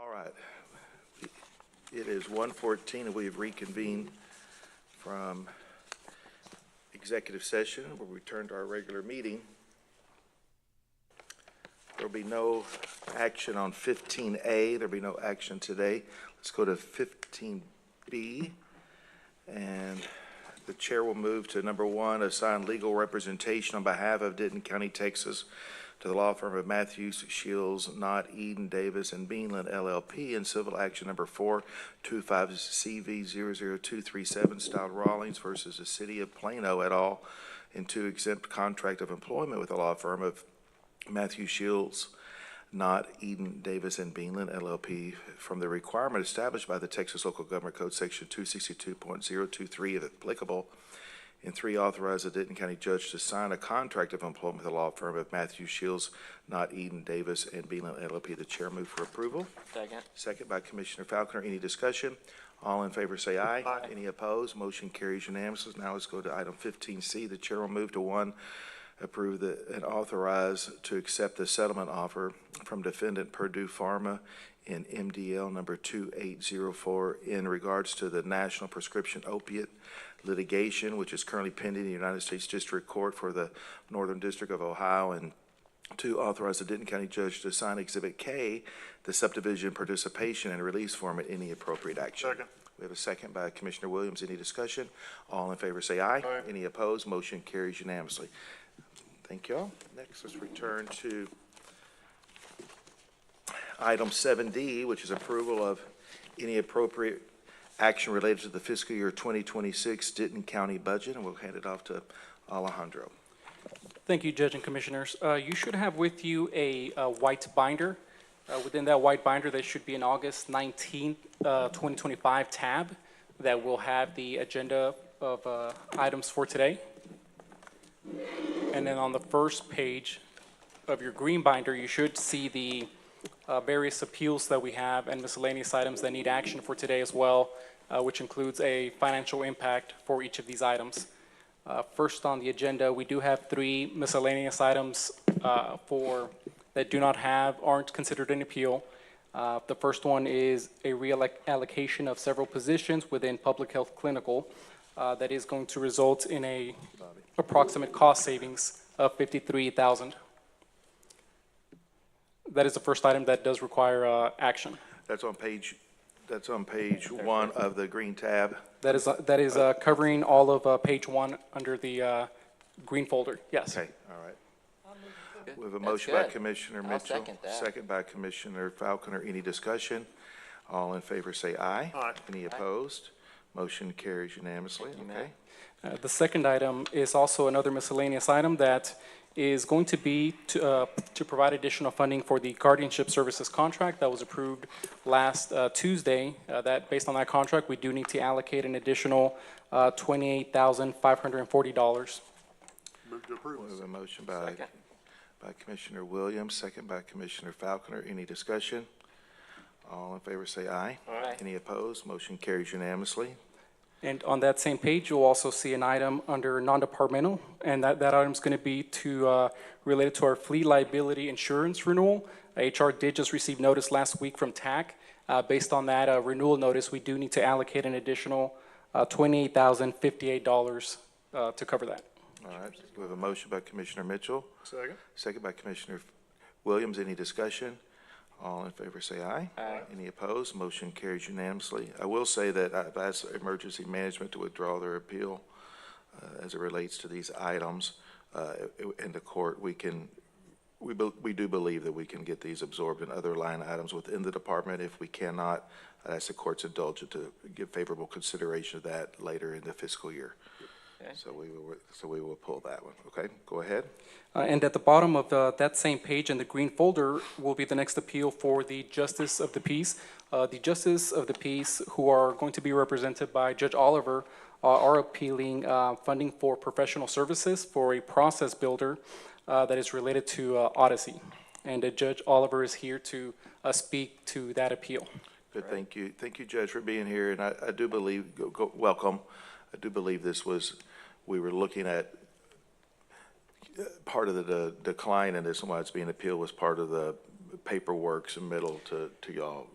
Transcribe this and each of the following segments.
All right. It is 1:14 and we have reconvened from executive session. We'll return to our regular meeting. There will be no action on 15A. There will be no action today. Let's go to 15B. And the chair will move to number 1, assign legal representation on behalf of Denton County, Texas, to the law firm of Matthews, Shields, Knott, Eden, Davis, and Beanland, LLP, in civil action number 425CV00237, styled Rawlings versus the City of Plano et al., in 2 exempt contract of employment with the law firm of Matthews, Shields, Knott, Eden, Davis, and Beanland, LLP, from the requirement established by the Texas Local Government Code Section 262.023, if applicable. And 3, authorize the Denton County Judge to sign a contract of employment with the law firm of Matthews, Shields, Knott, Eden, Davis, and Beanland, LLP. The chair move for approval. Second. Second by Commissioner Falconer. Any discussion? All in favor say aye. Aye. Any opposed? Motion carries unanimously. Now let's go to item 15C. The chair will move to 1, approve and authorize to accept the settlement offer from defendant Purdue Pharma in MDL number 2804 in regards to the National Prescription Opiate litigation, which is currently pending in the United States District Court for the Northern District of Ohio, and 2, authorize the Denton County Judge to sign Exhibit K, the subdivision participation and release form, at any appropriate action. Second. We have a second by Commissioner Williams. Any discussion? All in favor say aye. Aye. Any opposed? Motion carries unanimously. Thank you all. Next, let's return to item 7D, which is approval of any appropriate action related to the fiscal year 2026 Denton County budget, and we'll hand it off to Alejandro. Thank you, Judge and Commissioners. You should have with you a white binder. Within that white binder, there should be an August 19th, 2025 tab that will have the agenda of items for today. And then on the first page of your green binder, you should see the various appeals that we have and miscellaneous items that need action for today as well, which includes a financial impact for each of these items. First on the agenda, we do have 3 miscellaneous items that aren't considered an appeal. The first one is a reallocation of several positions within public health clinical that is going to result in a approximate cost savings of $53,000. That is the first item that does require action. That's on page 1 of the green tab. That is covering all of page 1 under the green folder. Yes. Okay, all right. We have a That's motion by good. Commissioner I'll Mitchell. second that. Second by Commissioner Falconer. Any discussion? All in favor say aye. Aye. Any opposed? Motion carries unanimously. Thank you, Okay. The second item is also another miscellaneous item that is going to be to provide additional funding for the guardianship services contract that was approved last Tuesday. That based on that contract, we do need to allocate an additional $28,540. Move to approve. We have a motion by Second. Commissioner Williams, second by Commissioner Falconer. Any discussion? All in favor say aye. Aye. Any opposed? Motion carries unanimously. And on that same page, you'll also see an item under non-departmental, and that item is going to be related to our fleet liability insurance renewal. HR did just receive notice last week from TAC. Based on that renewal notice, we do need to allocate an additional $28,058 to cover that. All right. We have a motion by Commissioner Mitchell. Second. Second by Commissioner Williams. Any discussion? All in favor say aye. Aye. Any opposed? Motion carries unanimously. I will say that I've asked Emergency Management to withdraw their appeal as it relates to these items. In the court, we do believe that we can get these absorbed in other line items within the department. If we cannot, I ask the court's indulgence to give favorable consideration of that later in the fiscal year. Okay. So we will pull that one. Okay, go ahead. And at the bottom of that same page in the green folder will be the next appeal for the Justice of the Peace. The Justice of the Peace, who are going to be represented by Judge Oliver, are appealing funding for professional services for a process builder that is related to Odyssey. And Judge Oliver is here to speak to that appeal. Good, thank you. Thank you, Judge, for being here. And I do believe, welcome. I do believe we were looking at part of the decline in this and why it's being appealed was part of the paperwork submittal to y'all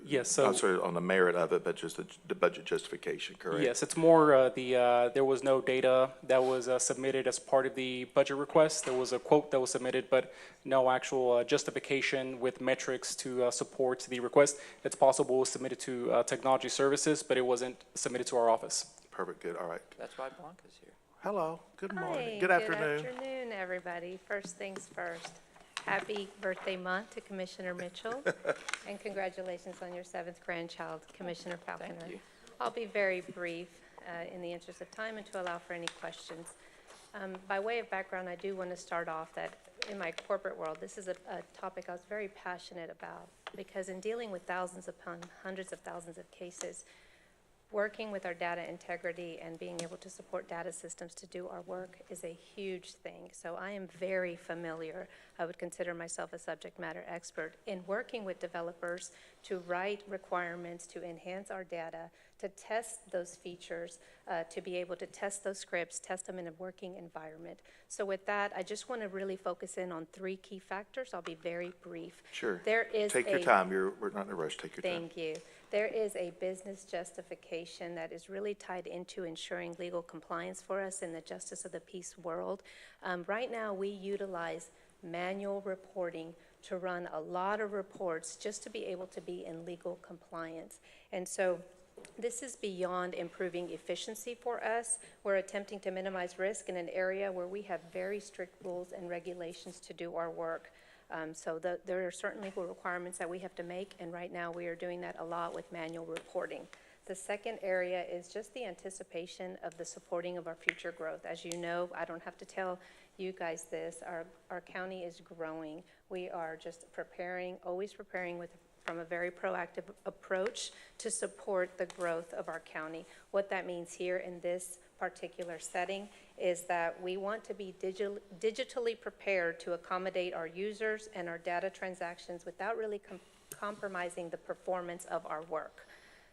Yes, so. not sort of on the merit of it, but just the budget justification, correct? Yes, it's more there was no data that was submitted as part of the budget request. There was a quote that was submitted, but no actual justification with metrics to support the request. It's possible it was submitted to technology services, but it wasn't submitted to our office. Perfect, good, all right. That's why Blanca's here. Hello, good morning, Hi, good afternoon. Good afternoon, everybody. First things first, happy birthday month to Commissioner Mitchell, and congratulations on your 7th grandchild, Commissioner Falconer. Thank you. I'll be very brief in the interest of time and to allow for any questions. By way of background, I do want to start off that in my corporate world, this is a topic I was very passionate about, because in dealing with thousands upon hundreds of thousands of cases, working with our data integrity and being able to support data systems to do our work is a huge thing. So I am very familiar, I would consider myself a subject matter expert, in working with developers to write requirements to enhance our data, to test those features, to be able to test those scripts, test them in a working environment. So with that, I just want to really focus in on 3 key factors. I'll be very brief. Sure. There is Take your time, we're not in a rush, take your time. Thank you. There is a business justification that is really tied into ensuring legal compliance for us in the justice of the peace world. Right now, we utilize manual reporting to run a lot of reports just to be able to be in legal compliance. And so this is beyond improving efficiency for us. We're attempting to minimize risk in an area where we have very strict rules and regulations to do our work. So there are certain legal requirements that we have to make, and right now we are doing that a lot with manual reporting. The second area is just the anticipation of the supporting of our future growth. As you know, I don't have to tell you guys this, our county is growing. We are just preparing, always preparing from a very proactive approach to support the growth of our county. What that means here in this particular setting is that we want to be digitally prepared to accommodate our users and our data transactions without really compromising the performance of our work.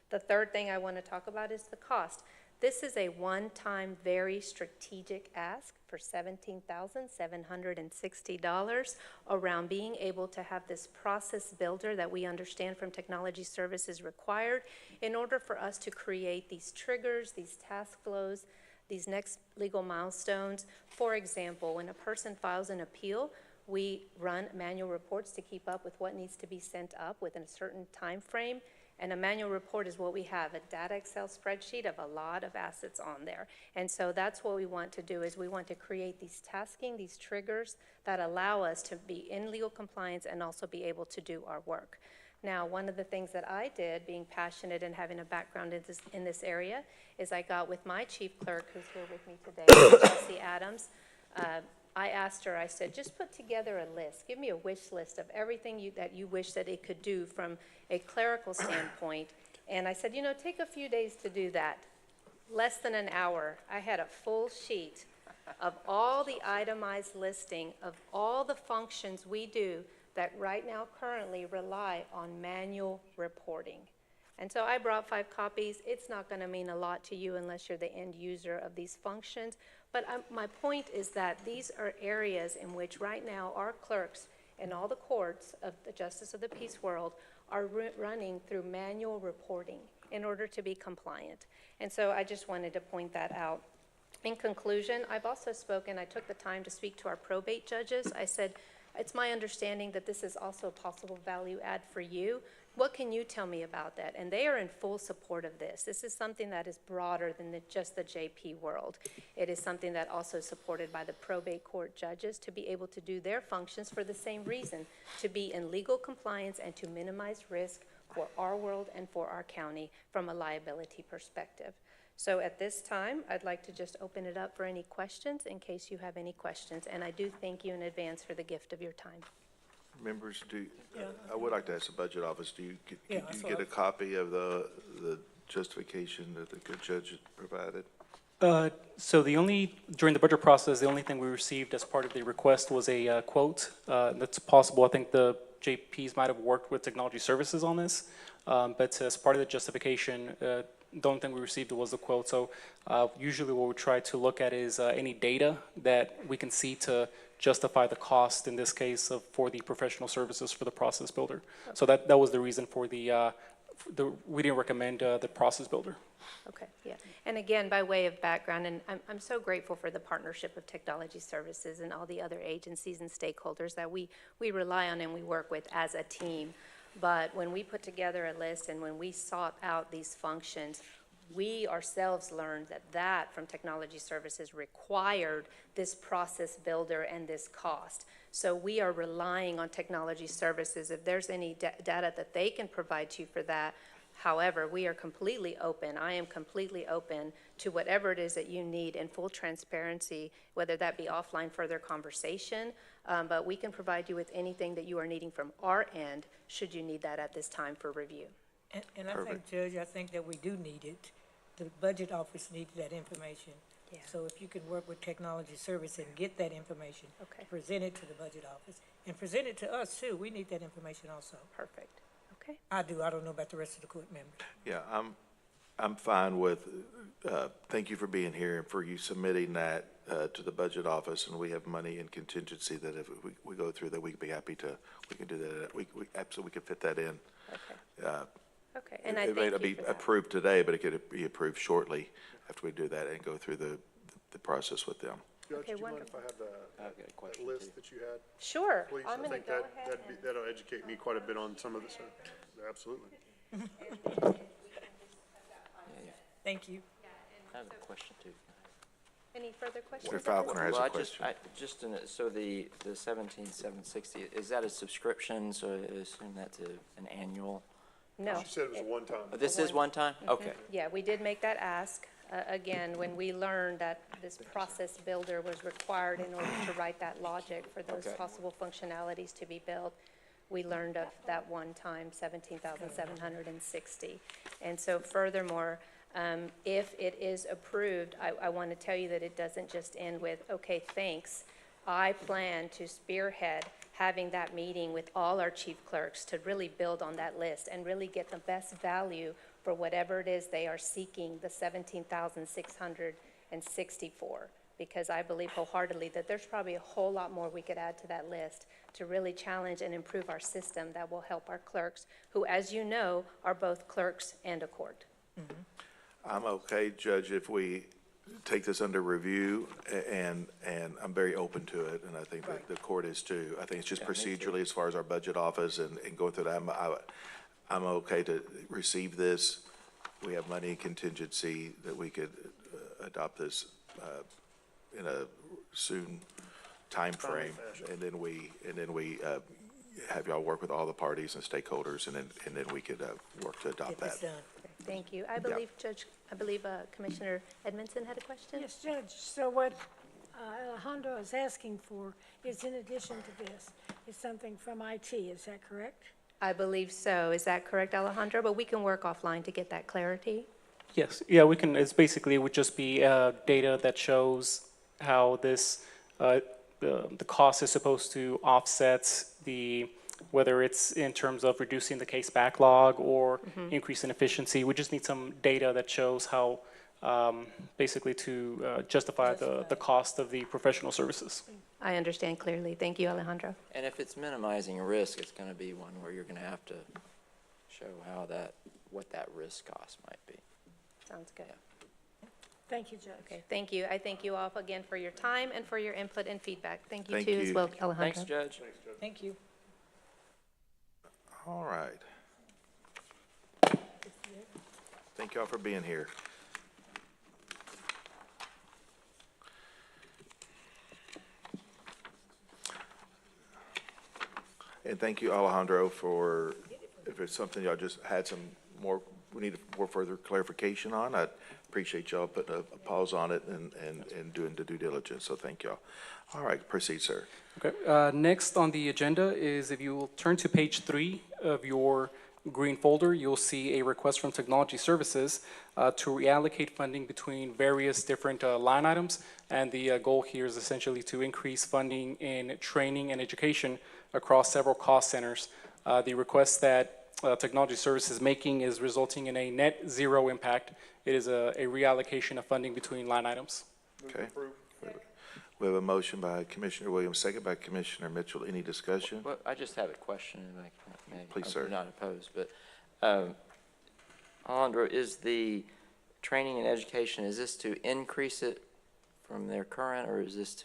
The third thing I want to talk about is the cost. This is a one-time, very strategic ask for $17,760 around being able to have this process builder that we understand from technology services required in order for us to create these triggers, these task flows, these next legal milestones. For example, when a person files an appeal, we run manual reports to keep up with what needs to be sent up within a certain time frame. And a manual report is what we have, a data Excel spreadsheet of a lot of assets on there. And so that's what we want to do, is we want to create these tasking, these triggers that allow us to be in legal compliance and also be able to do our work. Now, one of the things that I did, being passionate and having a background in this area, is I got with my chief clerk, who's here with me today, Chelsea Adams. I asked her, I said, just put together a list. Give me a wish list of everything that you wish that it could do from a clerical standpoint. And I said, take a few days to do that. Less than an hour, I had a full sheet of all the itemized listing of all the functions we do that right now currently rely on manual reporting. And so I brought 5 copies. It's not going to mean a lot to you unless you're the end user of these functions. But my point is that these are areas in which right now our clerks in all the courts of the justice of the peace world are running through manual reporting in order to be compliant. And so I just wanted to point that out. In conclusion, I've also spoken, I took the time to speak to our probate judges. I said, it's my understanding that this is also a possible value add for you. What can you tell me about that? And they are in full support of this. This is something that is broader than just the JP world. It is something that also is supported by the probate court judges to be able to do their functions for the same reason, to be in legal compliance and to minimize risk for our world and for our county from a liability perspective. So at this time, I'd like to just open it up for any questions in case you have any questions. And I do thank you in advance for the gift of your time. Members, I would like to ask the budget office, do you so get a copy of the justification that the good judge provided? So during the budget process, the only thing we received as part of the request was a quote. That's possible. I think the JPs might have worked with technology services on this, but as part of the justification, the only thing we received was the quote. So usually what we try to look at is any data that we can see to justify the cost, in this case, for the professional services for the process builder. So that was the reason for the we didn't recommend the process builder. Okay, yeah. And again, by way of background, and I'm so grateful for the partnership of technology services and all the other agencies and stakeholders that we rely on and we work with as a team. But when we put together a list and when we sought out these functions, we ourselves learned that from technology services required this process builder and this cost. So we are relying on technology services. If there's any data that they can provide you for that, however, we are completely open. I am completely open to whatever it is that you need in full transparency, whether that be offline further conversation, but we can provide you with anything that you are needing from our end, should you need that at this time for review. And I think, Judge, I think that we do need it. The budget office needs that information. Yeah. So if you can work with technology service and get that information. Okay. Present it to the budget office and present it to us too. We need that information also. Perfect. Okay. I do. I don't know about the rest of the court members. Yeah, I'm fine with, thank you for being here and for you submitting that to the budget office, and we have money in contingency that if we go through that, we'd be happy to, we can do that. We absolutely could fit that in. Okay. Okay, and I It may thank not you be for that. approved today, but it could be approved shortly after we do that and go through the process with them. Judge, Okay, do you mind if wonderful. I have I've got a that question, list too. that you had, Sure. please? I'm I gonna think go ahead and. that'll educate me quite a bit on some of this. Absolutely. Yeah, yeah. Thank you. I have a question too. Any further questions? Mr. Falconer has Well, a I question. just, so the 17,760, is that a subscription? So I assume that's an annual? No. She said it was a one-time. Oh, this is one time? Okay. Yeah, we did make that ask. Again, when we learned that this process builder was required in order to write that logic for those Okay. possible functionalities to be built, we learned of that one time, 17,760. And so furthermore, if it is approved, I want to tell you that it doesn't just end with, okay, thanks. I plan to spearhead having that meeting with all our chief clerks to really build on that list and really get the best value for whatever it is they are seeking the 17,664. Because I believe wholeheartedly that there's probably a whole lot more we could add to that list to really challenge and improve our system that will help our clerks, who, as you know, are both clerks and a court. I'm okay, Judge, if we take this under review, and I'm very open to it, and I think that the court is too. I think it's just Yeah, me too. procedurally, as far as our budget office and going through that, I'm okay to receive this. We have money in contingency that we could adopt this in a soon timeframe, and then we have y'all work with all the parties and stakeholders, and then we could work to adopt Get this that. done. Thank you. I believe Commissioner Edmondson had a question? Yes, Judge, so what Alejandro is asking for is in addition to this, is something from IT, is that correct? I believe so. Is that correct, Alejandro? But we can work offline to get that clarity. Yes, yeah, we can, it's basically, it would just be data that shows how this, the cost is supposed to offset whether it's in terms of reducing the case backlog or increase in efficiency. We just need some data that shows how, basically to justify the cost of the professional services. I understand clearly. Thank you, Alejandro. And if it's minimizing risk, it's going to be one where you're going to have to show what that risk cost might be. Sounds good. Thank you, Judge. Okay, thank you. I thank you all again for your time and for your input and feedback. Thank you Thank too as you. well, Alejandro. Thanks, Judge. Thank you. All right. Thank y'all for being here. And thank you, Alejandro, for, if it's something y'all just had some more, we need more further clarification on, I appreciate y'all putting a pause on it and doing the due diligence, so thank y'all. All right, proceed, sir. Okay, next on the agenda is if you will turn to page 3 of your green folder, you'll see a request from Technology Services to reallocate funding between various different line items. And the goal here is essentially to increase funding in training and education across several cost centers. The request that Technology Services is making is resulting in a net zero impact. It is a reallocation of funding between line items. Okay. We have a motion by Commissioner Williams, second by Commissioner Mitchell. Any discussion? Well, I just have a question, and I may, Please, sir. I'm not opposed, but Alondra, is the training and education, is this to increase it from their current, or is this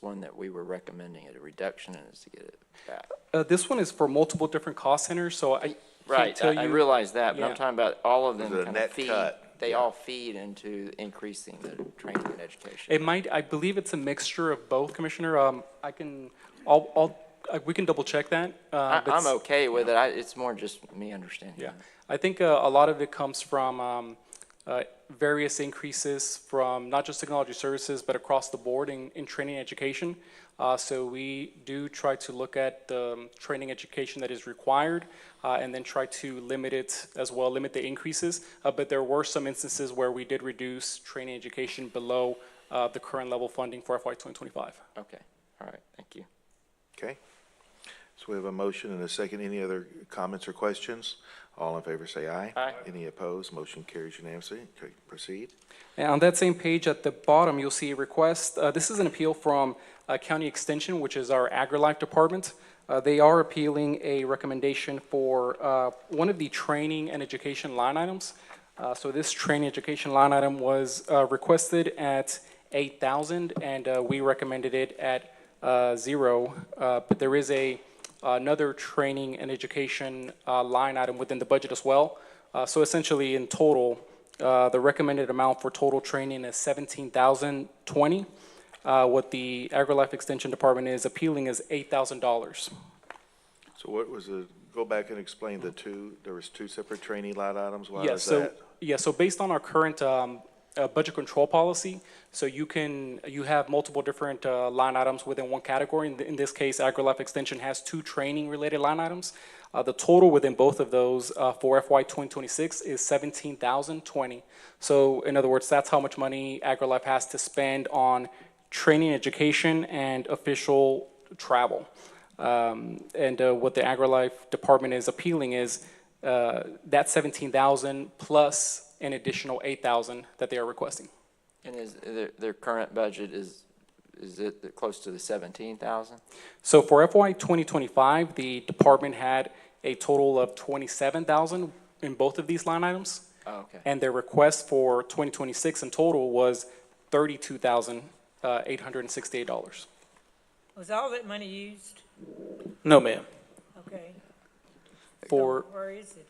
one that we were recommending a reduction and is to get it back? This one is for multiple different cost centers, so I can't Right, tell you. I realize that, but I'm Yeah. talking about all of them Is it a kind of net feed, cut? they Yeah. all feed into increasing the training and education. It might, I believe it's a mixture of both, Commissioner. We can double check that. I'm okay with it, it's more just me understanding. Yeah, that. I think a lot of it comes from various increases from not just technology services, but across the board in training and education. So we do try to look at the training education that is required and then try to limit it as well, limit the increases. But there were some instances where we did reduce training education below the current level funding for FY 2025. Okay, all right, thank you. Okay. So we have a motion and a second. Any other comments or questions? All in favor say aye. Aye. Any opposed? Motion carries unanimously. Okay, proceed. And on that same page at the bottom, you'll see a request. This is an appeal from County Extension, which is our AgriLife department. They are appealing a recommendation for one of the training and education line items. So this training education line item was requested at $8,000, and we recommended it at $0. But there is another training and education line item within the budget as well. So essentially, in total, the recommended amount for total training is $17,020. What the AgriLife Extension Department is appealing is $8,000. So what was go back and explain the two, there was two separate training line items. Why Yes, is that? so based on our current budget control policy, so you have multiple different line items within one category. In this case, AgriLife Extension has two training-related line items. The total within both of those for FY 2026 is $17,020. So in other words, that's how much money AgriLife has to spend on training, education, and official travel. What the AgriLife department is appealing is that $17,000 plus an additional $8,000 that they are requesting. And is their current budget, is it close to the 17,000? So for FY 2025, the department had a total of $27,000 in both of these line items. Oh, okay. And their request for 2026 in total was $32,868. Was all that money used? No, ma'am. Okay. For, Where is it?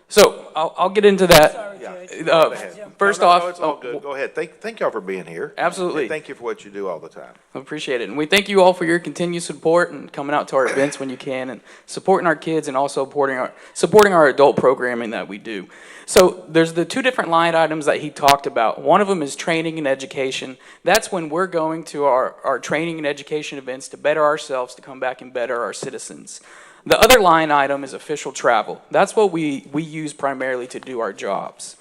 So I'll get into that. Sorry, Yeah. Judge. Go ahead. First No, off, it's all good. Go ahead. Thank y'all for being here. Absolutely. And thank you for what you do all the time. I appreciate it. And we thank you all for your continued support and coming out to our events when you can and supporting our kids and also supporting our adult programming that we do. So there's the two different line items that he talked about. One of them is training and education. That's when we're going to our training and education events to better ourselves, to come back and better our citizens. The other line item is official travel. That's what we use primarily to do our jobs.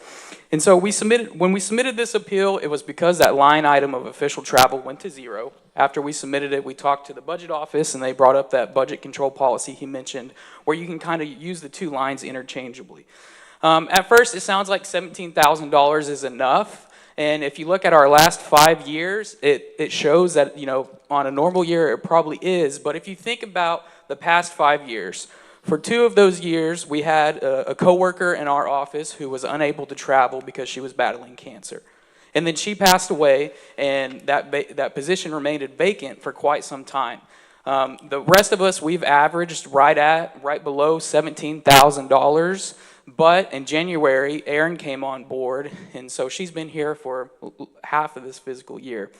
And so when we submitted this appeal, it was because that line item of official travel went to $0. After we submitted it, we talked to the budget office and they brought up that budget control policy he mentioned, where you can kind of use the two lines interchangeably. At first, it sounds like $17,000 is enough. And if you look at our last 5 years, it shows that, on a normal year, it probably is. But if you think about the past 5 years, for 2 of those years, we had a coworker in our office who was unable to travel because she was battling cancer. And then she passed away, and that position remained vacant for quite some time. The rest of us, we've averaged right below $17,000. But in January, Erin came on board, and so she's been here for half of this fiscal year.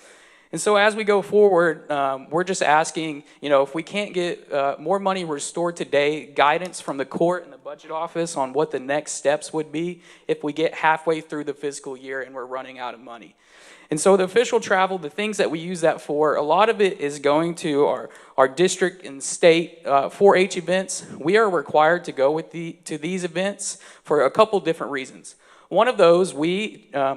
And so as we go forward, we're just asking, if we can't get more money restored today, guidance from the court and the budget office on what the next steps would be if we get halfway through the fiscal year and we're running out of money. And so the official travel, the things that we use that for, a lot of it is going to our district and state 4-H events. We are required to go to these events for a couple different reasons. One of those,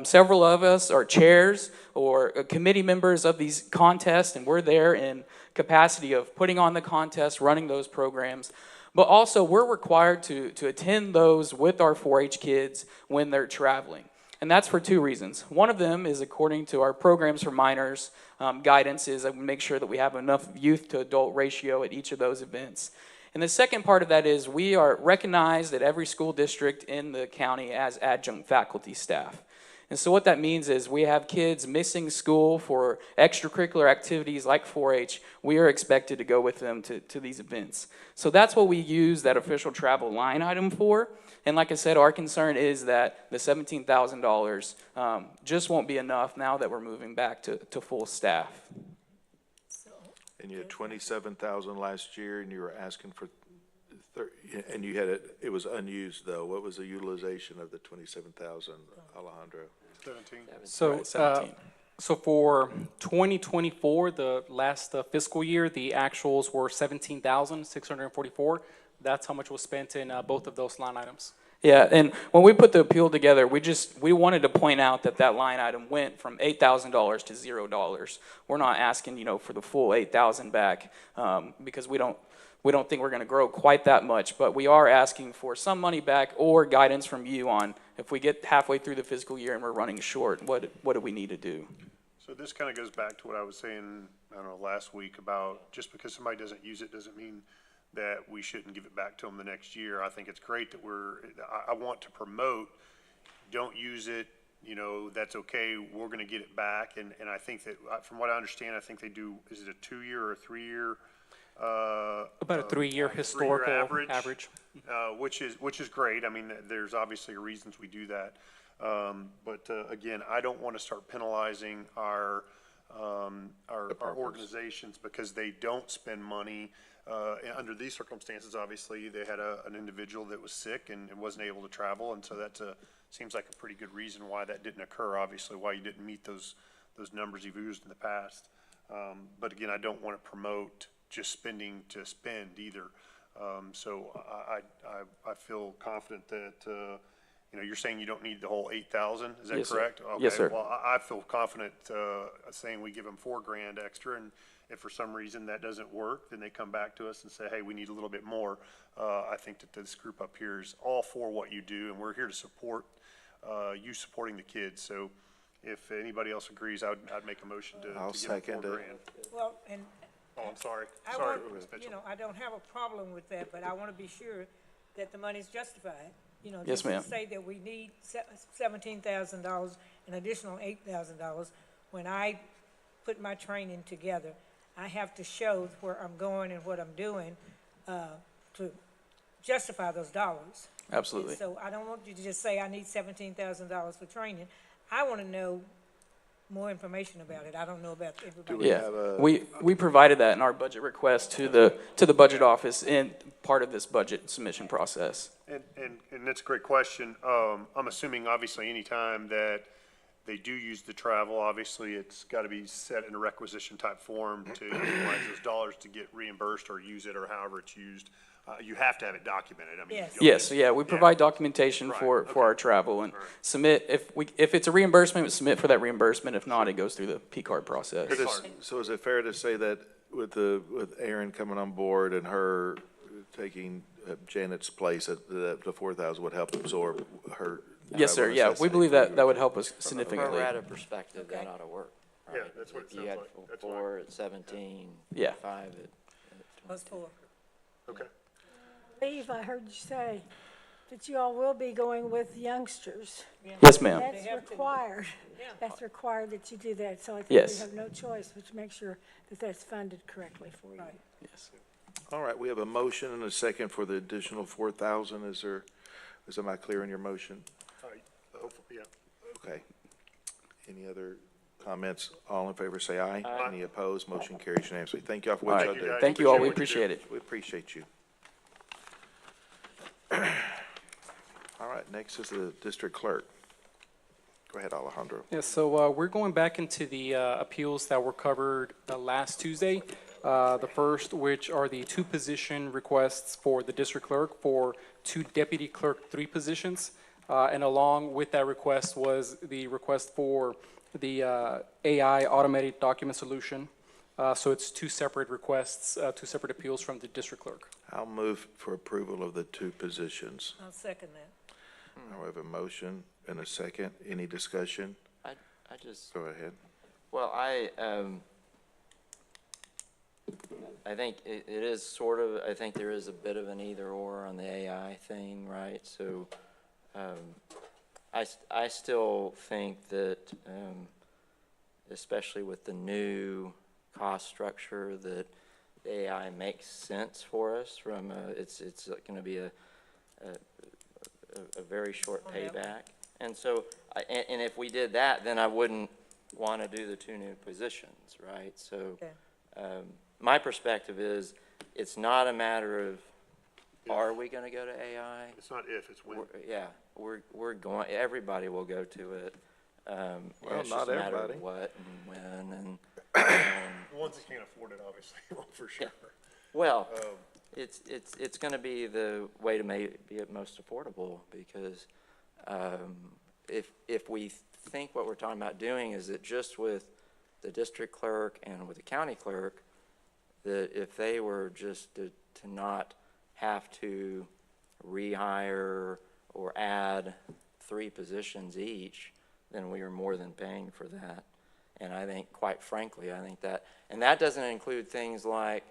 several of us are chairs or committee members of these contests, and we're there in capacity of putting on the contest, running those programs. But also, we're required to attend those with our 4-H kids when they're traveling. And that's for 2 reasons. One of them is according to our programs for minors guidance is that we make sure that we have enough youth to adult ratio at each of those events. And the second part of that is we are recognized at every school district in the county as adjunct faculty staff. And so what that means is we have kids missing school for extracurricular activities like 4-H. We are expected to go with them to these events. So that's what we use that official travel line item for. And like I said, our concern is that the $17,000 just won't be enough now that we're moving back to full staff. And you had 27,000 last year, and you were asking for, and you had it was unused though. What was the utilization of the 27,000, Alejandro? 17. So, Right, 17. so for 2024, the last fiscal year, the actuals were 17,644. That's how much was spent in both of those line items. Yeah, and when we put the appeal together, we wanted to point out that line item went from $8,000 to $0. We're not asking, for the full 8,000 back, because we don't think we're gonna grow quite that much, but we are asking for some money back or guidance from you on if we get halfway through the fiscal year and we're running short, what do we need to do? So this kind of goes back to what I was saying, I don't know, last week about just because somebody doesn't use it doesn't mean that we shouldn't give it back to them the next year. I think it's great that I want to promote, don't use it, that's okay, we're gonna get it back. And I think that, from what I understand, I think they do, is it a 2-year or a 3-year? About a 3-year historical average. Which is great. I mean, there's obviously reasons we do that. But again, I don't want to start penalizing our organizations because they don't spend money. Under these circumstances, obviously, they had an individual that was sick and wasn't able to travel, and so that seems like a pretty good reason why that didn't occur, obviously, why you didn't meet those numbers you've used in the past. But again, I don't want to promote just spending to spend either. So I feel confident that, you're saying you don't need the whole 8,000, is that Yes, sir. correct? Okay, Yes, sir. well, I feel confident, saying we give them $4,000 extra, and if for some reason that doesn't work, then they come back to us and say, hey, we need a little bit more. I think that this group up here is all for what you do, and we're here to support, you supporting the kids. So if anybody else agrees, I'd make a motion to I'll give them second it. $4,000. Well, and Oh, I'm sorry. I Sorry, want, Ms. Mitchell. I don't have a problem with that, but I want to be sure that the money's justified. Yes, Just ma'am. to say that we need $17,000, an additional $8,000. When I put my training together, I have to show where I'm going and what I'm doing, to justify those dollars. Absolutely. And so I don't want you to just say, I need $17,000 for training. I want to know more information about it. I don't know about everybody. Yeah, we provided that in our budget request to the budget office in part of this budget submission process. And that's a great question. I'm assuming obviously anytime that they do use the travel, obviously it's got to be set in a requisition type form to utilize those dollars to get reimbursed or use it or however it's used. You have to have it documented. I mean, Yes. you don't Yes, just- yeah, we provide documentation Right, for okay. our travel and Right. submit, if it's a reimbursement, we submit for that reimbursement. If not, it goes through the P-card process. So is it fair to say that with Aaron coming on board and her taking Janet's place, at the 4,000 would help absorb her? Yes, sir, travel yeah, we necessity believe for that you? that would help us From a significantly. pro rata perspective, that Okay. ought to work. Yeah, right? that's what it If you sounds had like. That's 4 at 17, Yeah. 5 at Plus 4. Okay. Steve, I heard you say that you all will be going with youngsters. Yes, ma'am. That's have to. required. Yeah. That's required that you do that, so I think Yes. we have no choice but to make sure that that's funded correctly for you. Right. Yes. All right, we have a motion and a second for the additional 4,000. Am I clear in your motion? Hopefully, yeah. Okay. Any other comments? All in favor, say aye. Aye. Any opposed? Motion carries unanimously. Thank you all for All what right, y'all do. thank you all, we Appreciate appreciate it. We appreciate you. All right, next is the district clerk. Go ahead, Alejandro. Yeah, so we're going back into the appeals that were covered last Tuesday. The first, which are the 2 position requests for the district clerk for 2 deputy clerk 3 positions. And along with that request was the request for the AI automated document solution. So it's 2 separate requests, 2 separate appeals from the district clerk. I'll move for approval of the 2 positions. I'll second that. I have a motion and a second. Any discussion? I just, Go ahead. well, I think it is sort of, I think there is a bit of an either or on the AI thing, right? So, I still think that, especially with the new cost structure, that AI makes sense for us from, it's gonna be a very short payback. And so, and if we did that, then I wouldn't wanna do the 2 new positions, right? So, Okay. my perspective is, it's not a matter of, are we gonna go to AI? It's not if, it's when. Yeah, we're going, everybody will go to it. And Well, it's just not a matter of everybody. what and when and, The ones that can't afford it, obviously, well, for sure. well, it's gonna be the way to make it most affordable, because, if we think what we're talking about doing is that just with the district clerk and with the county clerk, that if they were just to not have to rehire or add 3 positions each, then we are more than paying for that. And I think, quite frankly, I think that, and that doesn't include things like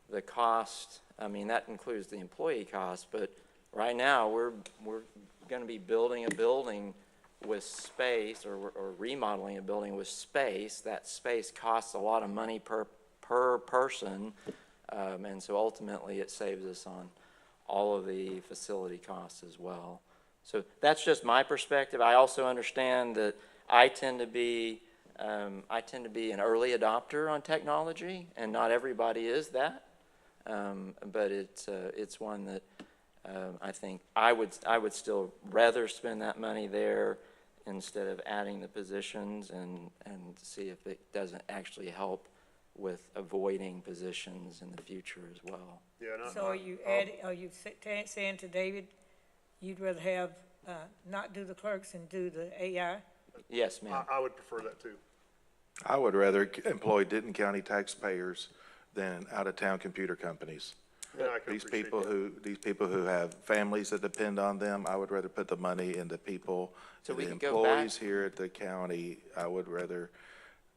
the cost, I mean, that includes the employee cost, but right now, we're gonna be building a building with space, or remodeling a building with space. That space costs a lot of money per person, and so ultimately it saves us on all of the facility costs as well. So that's just my perspective. I also understand that I tend to be an early adopter on technology, and not everybody is that. But it's one that I think I would still rather spend that money there instead of adding the positions, and see if it doesn't actually help with avoiding positions in the future as well. Yeah, So are you saying to David, you'd rather have, not do the clerks and do the AI? Yes, ma'am. I would prefer that too. I would rather employ Denton County taxpayers than out-of-town computer companies. Yeah, I can These appreciate people who have families that depend on them, I would rather put the money into people, So we the can go back. employees here at the county. I would rather,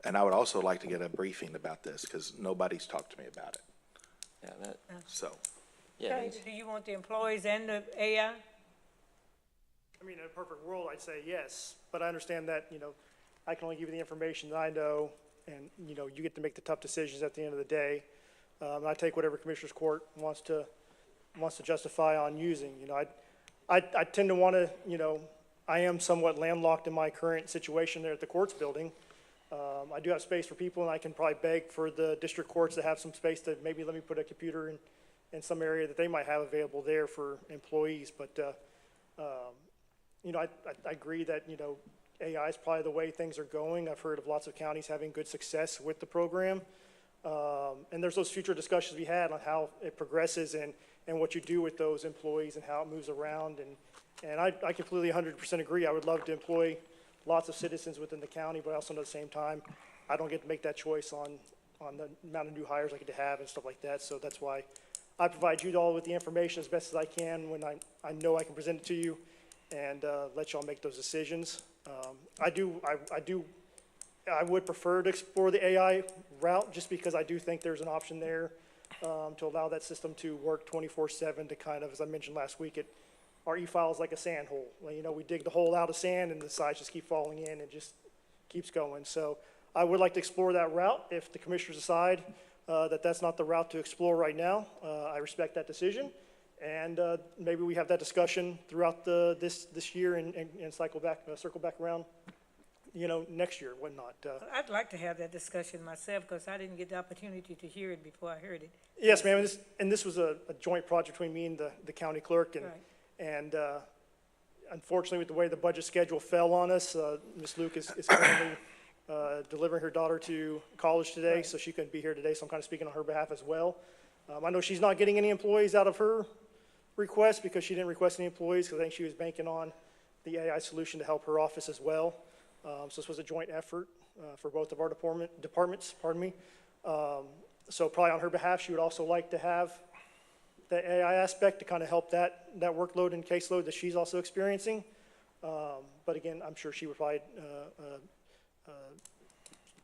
and I would also like to get a briefing about this, because nobody's talked to me about it, Yeah, that, so. yeah. Okay. Do you want the employees and the AI? I mean, in a perfect world, I'd say yes, but I understand that, I can only give you the information that I know, and, you get to make the tough decisions at the end of the day. I take whatever Commissioners Court wants to justify on using, I tend to want to, I am somewhat landlocked in my current situation there at the courts building. I do have space for people, and I can probably beg for the district courts to have some space to maybe let me put a computer in some area that they might have available there for employees, but, I agree that, AI is probably the way things are going. I've heard of lots of counties having good success with the program. And there's those future discussions we had on how it progresses and what you do with those employees and how it moves around. And I completely 100% agree. I would love to employ lots of citizens within the county, but also at the same time, I don't get to make that choice on the amount of new hires I get to have and stuff like that. So that's why I provide you all with the information as best as I can when I know I can present it to you, and let y'all make those decisions. I would prefer to explore the AI route, just because I do think there's an option there to allow that system to work 24/7 to kind of, as I mentioned last week, our e-file is like a sand hole. We dig the hole out of sand and the sides just keep falling in and just keeps going. So I would like to explore that route. If the commissioners decide that that's not the route to explore right now, I respect that decision. And maybe we have that discussion throughout this year and circle back around, next year, whatnot. I'd like to have that discussion myself, because I didn't get the opportunity to hear it before I heard it. Yes, ma'am, and this was a joint project between me and the county clerk, Right. and unfortunately, with the way the budget schedule fell on us, Ms. Luke is currently delivering her daughter to college today, so she couldn't be here today, so I'm kind of speaking on her behalf as well. I know she's not getting any employees out of her request, because she didn't request any employees, because I think she was banking on the AI solution to help her office as well. So this was a joint effort for both of our departments, pardon me. So probably on her behalf, she would also like to have the AI aspect to kind of help that workload and caseload that she's also experiencing. But again, I'm sure she would probably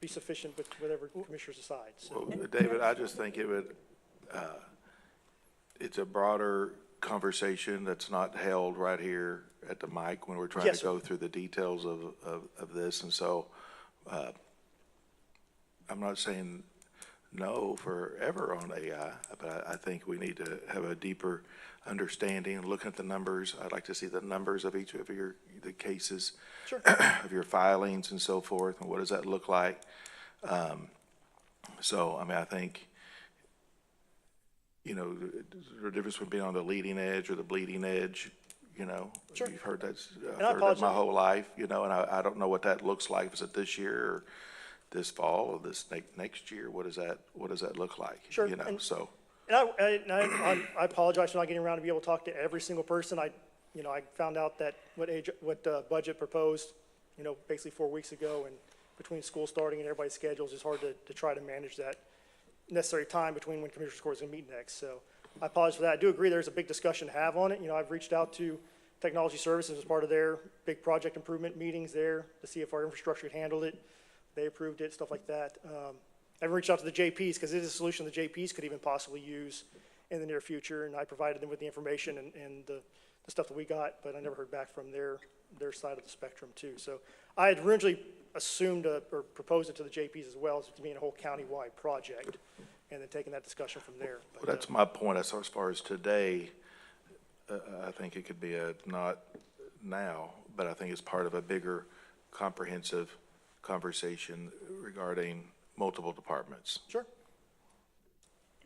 be sufficient with whatever commissioners decide, so. Well, David, I just think it's a broader conversation that's not held right here at the mic when we're trying Yes, to sir. go through the details of this. And so, I'm not saying no forever on AI, but I think we need to have a deeper understanding and look at the numbers. I'd like to see the numbers of each of the cases. Sure. Of your filings and so forth, and what does that look like? So, I mean, I think, you know, the difference between being on the leading edge or the bleeding edge, you know? Sure. You've heard that, I've And I heard that my apologize. whole life, you know, and I don't know what that looks like. Is it this year or this fall or this next year? What does that look like? Sure, You know, and- so, And I apologize for not getting around to be able to talk to every single person. I found out that what budget proposed, basically 4 weeks ago, and between school starting and everybody's schedules, it's hard to try to manage that necessary time between when Commissioners Court is going to meet next. So I apologize for that. I do agree there's a big discussion to have on it. I've reached out to Technology Services as part of their big project improvement meetings there to see if our infrastructure could handle it. They approved it, stuff like that. I've reached out to the JPs because it is a solution the JPs could even possibly use in the near future, and I provided them with the information and the stuff that we got, but I never heard back from their side of the spectrum too. So I had originally assumed or proposed it to the JPs as well as to being a whole county-wide project, and then taking that discussion from there. But, that's my point. As far as today, I think it could be not now, but I think it's part of a bigger comprehensive conversation regarding multiple departments. Sure.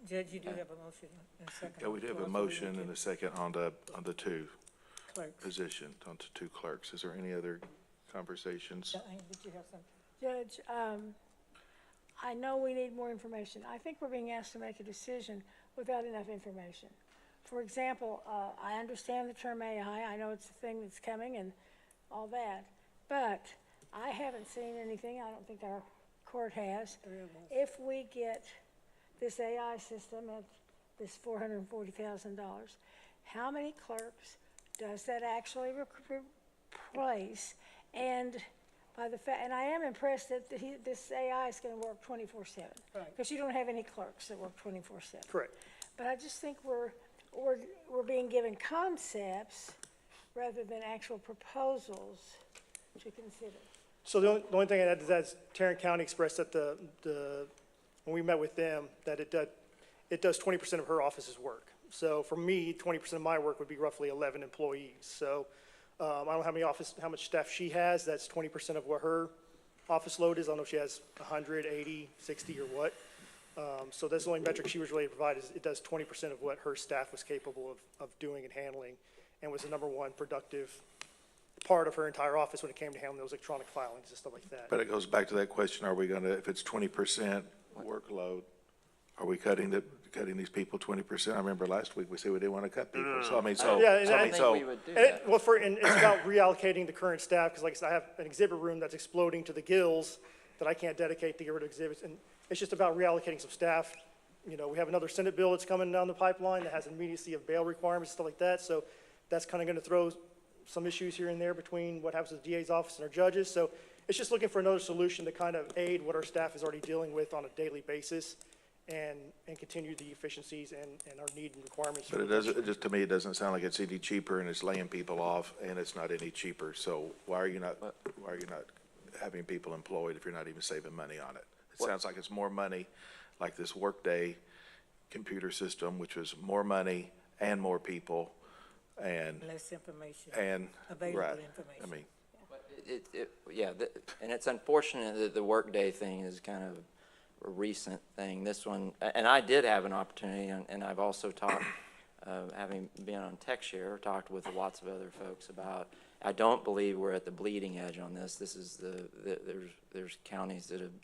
Judge, you do have a motion and a second. Yeah, we do have a motion and a second on the two Clerks. positions, on the two clerks. Is there any other conversations? Did you have something? Judge, I know we need more information. I think we're being asked to make a decision without enough information. For example, I understand the term AI. I know it's a thing that's coming and all that, but I haven't seen anything. I don't think our court has. If we get this AI system at this $440,000, how many clerks does that actually replace? And by the fact, and I am impressed that this AI is going to work 24/7. Right. Because you don't have any clerks that work 24/7. Correct. But I just think we're being given concepts rather than actual proposals to consider. So the only thing I'd add to that is Tarrant County expressed that when we met with them, that it does 20% of her office's work. So for me, 20% of my work would be roughly 11 employees. So I don't know how much staff she has. That's 20% of what her office load is. I don't know if she has 100, 80, 60, or what. So that's the only metric she was really provided, is it does 20% of what her staff was capable of doing and handling, and was the number one productive part of her entire office when it came to handling those electronic filings and stuff like that. But it goes back to that question, are we gonna, if it's 20% workload, are we cutting these people 20%? I remember last week we said we didn't wanna cut people, so I mean, so. Yeah, and so, I I mean, I so- think we would do And that. and it's about reallocating the current staff, because like I said, I have an exhibit room that's exploding to the gills that I can't dedicate to get rid of exhibits, and it's just about reallocating some staff. We have another Senate bill that's coming down the pipeline that has immediacy of bail requirements, stuff like that, so that's kind of gonna throw some issues here and there between what happens with the DA's office and our judges, so it's just looking for another solution to kind of aid what our staff is already dealing with on a daily basis, and continue the efficiencies and our need and requirements. But just to me, it doesn't sound like it's any cheaper, and it's laying people off, and it's not any cheaper, so why are you not having people employed if you're not even saving money on it? It sounds like it's more money, like this Workday computer system, which was more money and more people, and, Less information, right, available I information. mean, Yeah, and it's unfortunate that the workday thing is kind of a recent thing. This one, and I did have an opportunity, and I've also talked, having been on TechShare, talked with lots of other folks about, I don't believe we're at the bleeding edge on this. This is there's counties that have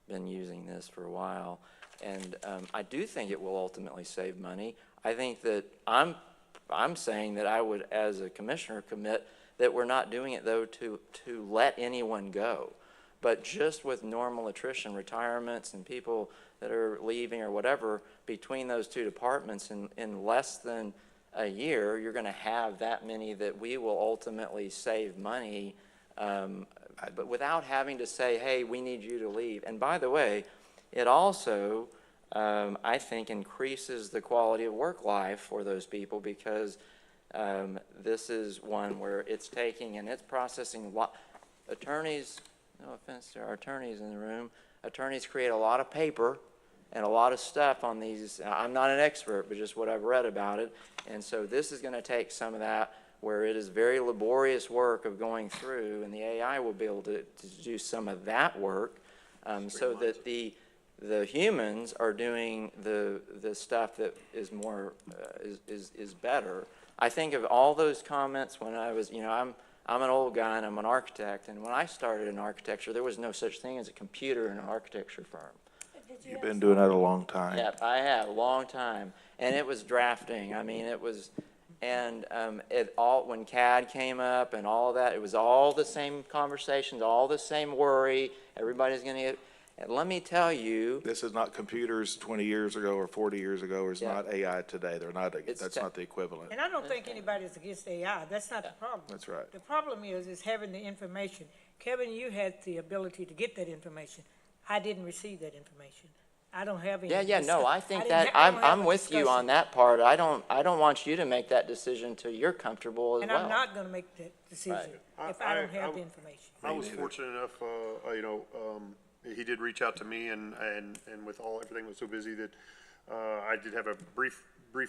been using this for a while. And I do think it will ultimately save money. I think that I'm saying that I would, as a commissioner, commit that we're not doing it, though, to let anyone go, but just with normal attrition, retirements, and people that are leaving or whatever, between those two departments in less than a year, you're going to have that many that we will ultimately save money. I but without having to say, hey, we need you to leave. And by the way, it also, I think, increases the quality of work life for those people, because this is one where it's taking and it's processing attorneys, no offense to our attorneys in the room, attorneys create a lot of paper and a lot of stuff on these. I'm not an expert, but just what I've read about it. And so this is going to take some of that, where it is very laborious work of going through, and the AI will be able to do some of that work, so that the humans are doing the stuff that is more, is better. I think of all those comments when I was, I'm an old guy and I'm an architect, and when I started in architecture, there was no such thing as a computer in an architecture firm. You've been doing that a long time. Yeah, I have, a long time. And it was drafting. I mean, it was, and it all, when CAD came up and all of that, it was all the same conversations, all the same worry. Everybody's going to get, and let me tell you. This is not computers 20 years ago or 40 years ago, or it's Yeah. not AI today. They're not, It's that's not the equivalent. And I don't think anybody's against AI. That's not the problem. That's right. The problem is having the information. Kevin, you had the ability to get that information. I didn't receive that information. I don't have any. Yeah, no, I think didn't that, ha- I don't have I'm a with you discussion. on that part. I don't want you to make that decision until you're comfortable as And well. I'm not gonna make that decision if I don't have the information. I was fortunate enough, he did reach out to me, and with everything was so busy that, I did have a brief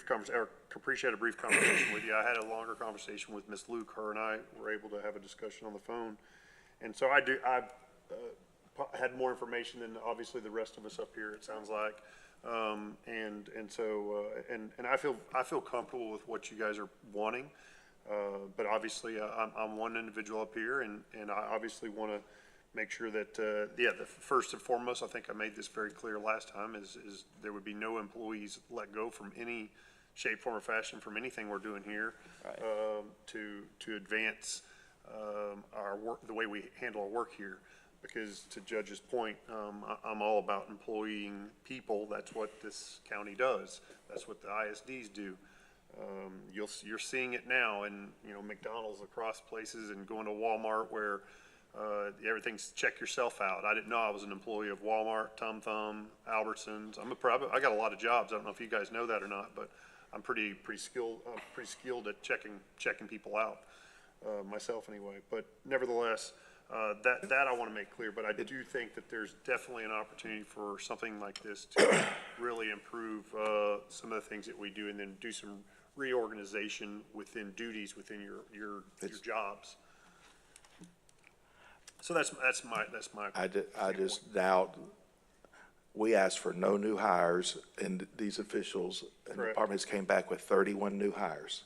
conversation, or Caprice had a brief conversation with you. I had a longer conversation with Miss Luke. Her and I were able to have a discussion on the phone. And so I had more information than obviously the rest of us up here, it sounds like. And I feel comfortable with what you guys are wanting. But obviously, I'm one individual up here, and I obviously want to make sure that, the first and foremost, I think I made this very clear last time, is there would be no employees let go from any shape, form, or fashion from anything we're doing here, Right. to advance our work, the way we handle our work here. Because to Judge's point, I'm all about employing people. That's what this county does. That's what the ISDs do. You're seeing it now in, McDonald's across places, and going to Walmart where everything's check yourself out. I didn't know I was an employee of Walmart, Tum Thum, Albertsons. I got a lot of jobs. I don't know if you guys know that or not, but I'm pretty skilled at checking people out, myself anyway. But nevertheless, that I want to make clear, but I do think that there's definitely an opportunity for something like this to really improve some of the things that we do, and then do some reorganization within duties within your jobs. So that's my. I just doubt, we asked for no new hires, and these officials and Correct. departments came back with 31 new hires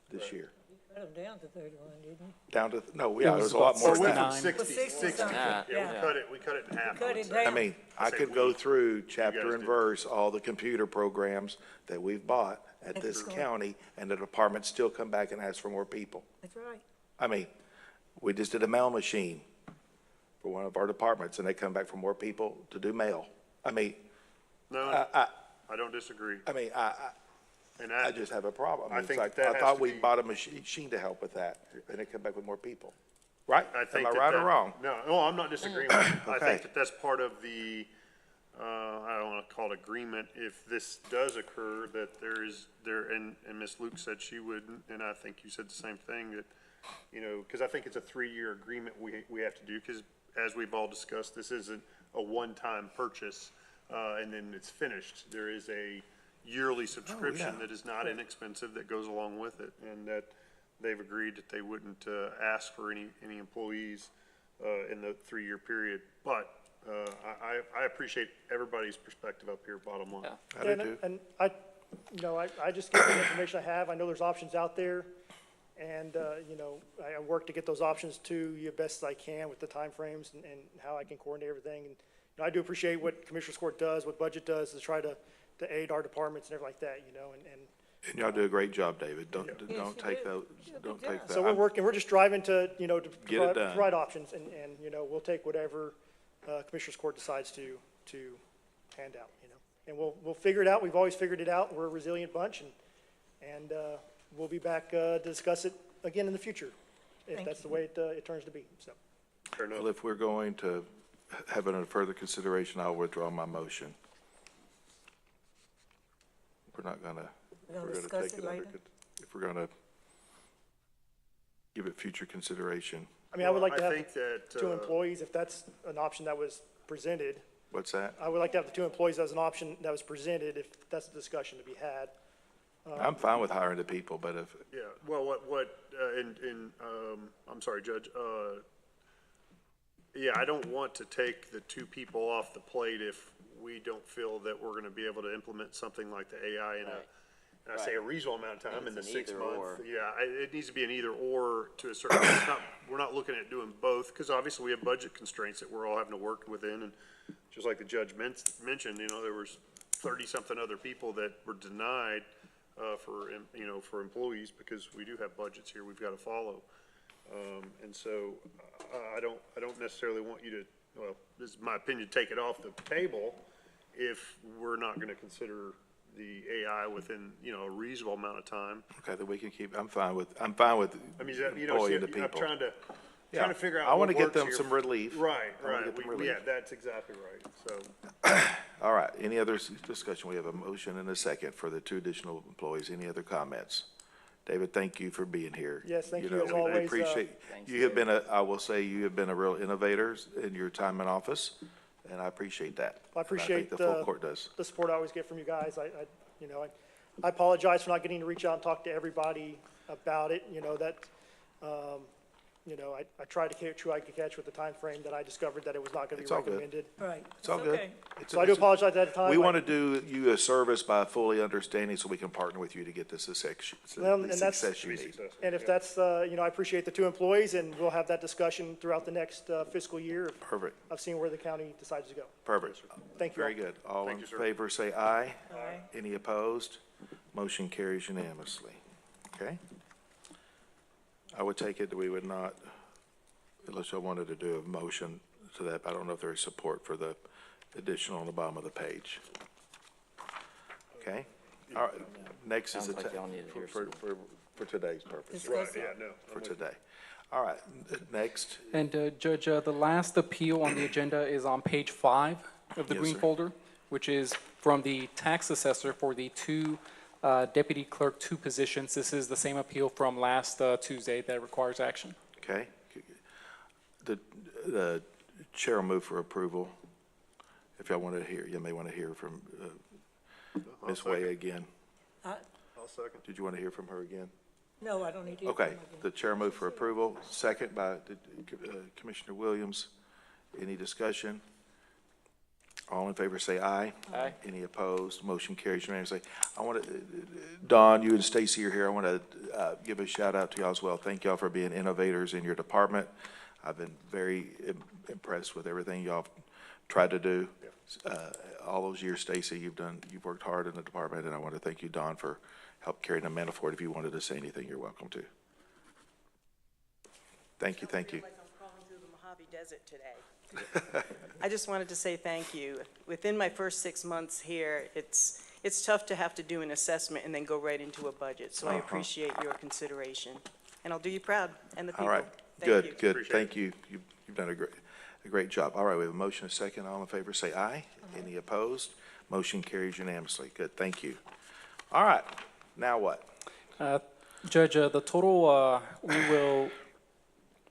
this year. Cut them down to 31, didn't we? Down to, no, yeah, it was a lot more than that. 69. Yeah, Yeah. we cut it in half. Cut I would it say. down. I mean, I Say could we. go through guys chapter and did. verse, all the computer programs that we've bought at this That's right. county, and the departments still come back and ask for more people. That's right. I mean, we just did a mail machine for one of our departments, and they come back for more people to do mail. I mean, No, I don't disagree. And I just have a problem. I It's think like, that I has thought to we be- bought a machine to help with that, and they come back with more people. Right? I think Am I that right or that- wrong? No, I'm not disagreeing with you. I Okay. think that that's part of the, I don't want to call it agreement. If this does occur, that and Ms. Luke said she wouldn't, and I think you said the same thing, that, because I think it's a 3-year agreement we have to do, because as we've all discussed, this isn't a one-time purchase, and then it's finished. There is a yearly subscription that is not inexpensive that goes along with it, and that they've agreed that they wouldn't ask for any employees in the 3-year period. But I appreciate everybody's perspective up here, bottom line. Yeah. I do too. And I just give the information I have. I know there's options out there. And, I work to get those options to you best as I can with the timeframes and how I can coordinate everything. And I do appreciate what Commissioner's Court does, what Budget does, to try to aid our departments and everything like that, And y'all do a great job, David. Don't Yes, take you that, do. You do a don't good take job. that. So we're just driving to Get it done. provide options, and we'll take whatever Commissioner's Court decides to hand out, And we'll figure it out. We've always figured it out. We're a resilient bunch, and we'll be back to discuss it again in the future, if Thank that's you. the way it turns to be, so. Fair enough. Well, if we're going to have it under further consideration, I'll withdraw my motion. We're not gonna, We're gonna we're gonna discuss take it it under, later? if we're gonna give it future consideration. I mean, I would like to Well, have I think that, two employees, if that's an option that was presented. What's that? I would like to have the two employees as an option that was presented, if that's a discussion to be had. I'm fine with hiring the people, but if, Yeah, well, I'm sorry, Judge, yeah, I don't want to take the two people off the plate if we don't feel that we're gonna be able to implement something like the AI in and I say a reasonable amount of time in the It's an 6 either month. or. Yeah, it needs to be an either or to a certain, it's not, we're not looking at doing both, cause obviously we have budget constraints that we're all having to work within, and just like the judge mentioned, you know, there was 30-something other people that were denied, for employees, because we do have budgets here we've gotta follow. And so, I don't necessarily want you to, well, this is my opinion, take it off the table if we're not gonna consider the AI within, a reasonable amount of time. okay, then we can keep, I'm fine with I mean, is that, employing the I'm people. trying to Yeah. figure out I what wanna get works them here. some relief. Right, I wanna right, get them yeah, relief. that's exactly right, so. All right, any other discussion? We have a motion and a second for the two additional employees. Any other comments? David, thank you for being here. Yes, thank you, know, as we always, appreciate, you have been I will say, you have been a real innovator in your time in office, and I appreciate that. I And appreciate think the full court does. the support I always get from you guys. I apologize for not getting to reach out and talk to everybody about it, I tried to catch who I could catch with the time frame that I discovered that it was not gonna be It's all good. recommended. Right. It's all good. okay. It's- So I do apologize at the time. We want to do you a service by fully understanding so we can partner with you to get the success, Well, the and that's- success you need. And if that's, I appreciate the two employees, and we'll have that discussion throughout the next fiscal year. Perfect, I've seen where the county decides to go. perfect. Thank you all. Very good. All in you, sir. favor, say aye. Aye. Any opposed? Motion carries unanimously. Okay? I would take it that we would not, unless I wanted to do a motion to that, but I don't know if there is support for the additional on the bottom of the page. Okay? All right, next is Sounds like y'all need to hear for today's purpose, Discuss it. Yeah, no. for today. All right, next, And Judge, the last appeal on the agenda is on page 5 of the Yes, green sir. folder, which is from the tax assessor for the two deputy clerk 2 positions. This is the same appeal from last Tuesday that requires action. okay? The chair will move for approval. If y'all want to hear, you may want to hear from Ms. Way again. I'll second. Did you want to hear from her again? No, I don't need to. hear Okay, from them the chair moved for approval, second by Commissioner Williams. Any discussion? All in favor say aye. Aye. Any opposed? Motion carries unanimously. I want to, Don, you and Stacy are here. I want to give a shout out to y'all as well. Thank y'all for being innovators in your department. I've been very impressed with everything y'all tried to do. All those years, Stacy, you've worked hard in the department, and I want to thank you, Don, for help carrying the mantle forward. If you wanted to say anything, you're welcome to. Thank you, thank you. Like I'm crawling through the Mojave Desert today. I just wanted to say thank you. Within my first 6 months here, it's tough to have to do an assessment and then go right into a budget. So I appreciate your consideration, and I'll do you proud and the people. All right, Thank good, you. good, thank you. You've done a great job. All right, we have a motion, a second. All in favor, say aye. Any opposed? Motion carries unanimously. Good, thank you. All right, now what? Judge, the total, we will